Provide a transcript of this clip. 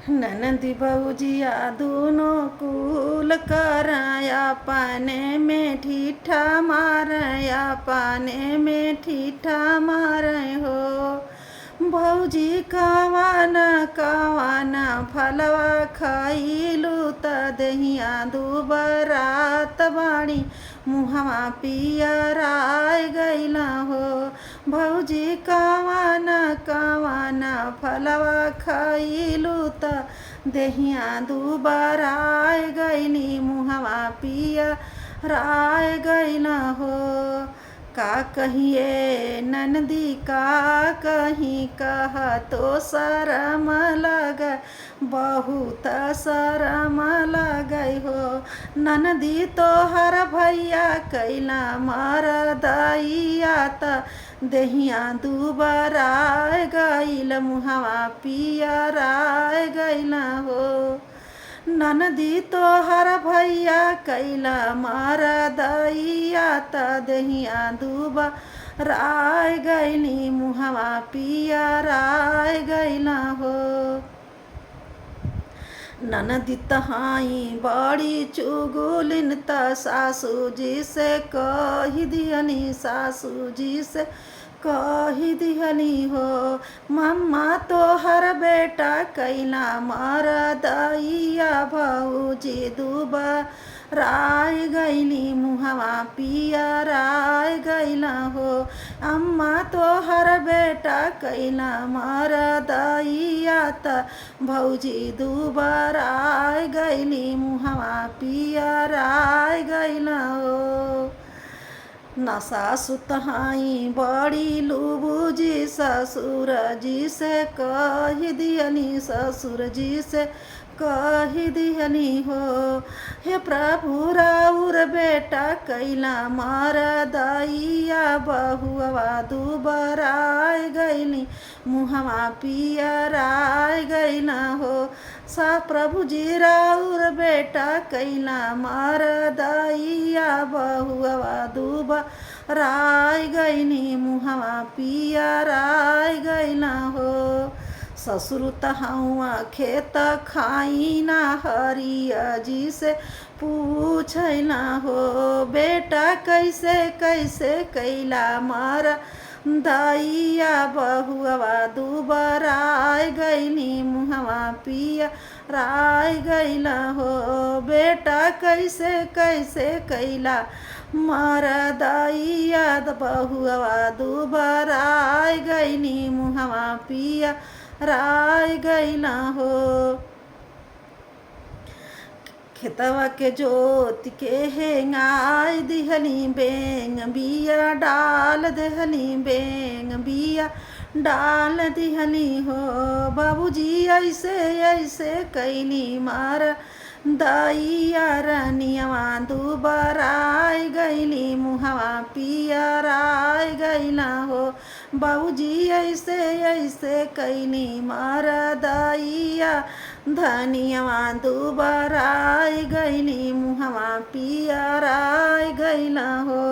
ननदी भौजिया दूनो कुल कराया पाने में ठीठा मारया पाने में ठीठा मारे हो। भौजी कवाना कवाना फलवा खइलू त दहिया दुबरात बाणी मुहवा पियराय गइला हो। भौजी कवाना कवाना फलवा खइलू त दहिया दुबराय गइली मुहवा पियराय गइला हो। का कहिए ननदी का कहीं कह तो शरम लग बहुत शरम लगई हो। ननदी तो हर भैया कैला मरदैया त दहिया दुबराय गइल मुहवा पियराय गइला हो। ननदी तो हर भैया कैला मरदैया त दहिया दुबराय गइली मुहवा पियराय गइला हो। ननदी तहाई बड़ी चुगुलिन त सासूजी से कही दिहनी सासूजी से कही दिहनी हो। मम्मा तोहर बेटा कैला मरदैया भौजी दुबराय गइली मुहवा पियराय गइला हो। अम्मा तोहर बेटा कैला मरदैया त भौजी दुबराय गइली मुहवा पियराय गइला हो। न सासु तहाई बड़ी लुबुजी ससुर जी से कही दिहनी ससुर जी से कही दिहनी हो। हे प्रभु राउर बेटा कैला मरदैया बहुआ दुबराय गइली मुहवा पियराय गइला हो। सा प्रभु जी राउर बेटा कैला मरदैया बहुआ दुबराय गइली मुहवा पियराय गइला हो। ससुर तहवा खेत खाइना हरिया जी से पूछैला हो। बेटा कैसे कैसे कैला मरदैया बहुआ दुबराय गइली मुहवा पियराय गइला हो। बेटा कैसे कैसे कैला मरदैया बहुआ दुबराय गइली मुहवा पियराय गइला हो। खेतवा के जोत के हेंगाय दिहली बेंग बिया डाल देहली बेंग बिया डाल दिहली हो। बाबूजी ऐसे ऐसे कैली मरदैया रनियवा दुबराय गइली मुहवा पियराय गइला हो। बाबूजी ऐसे ऐसे कैली मरदैया धनियवा दुबराय गइली मुहवा पियराय गइला हो।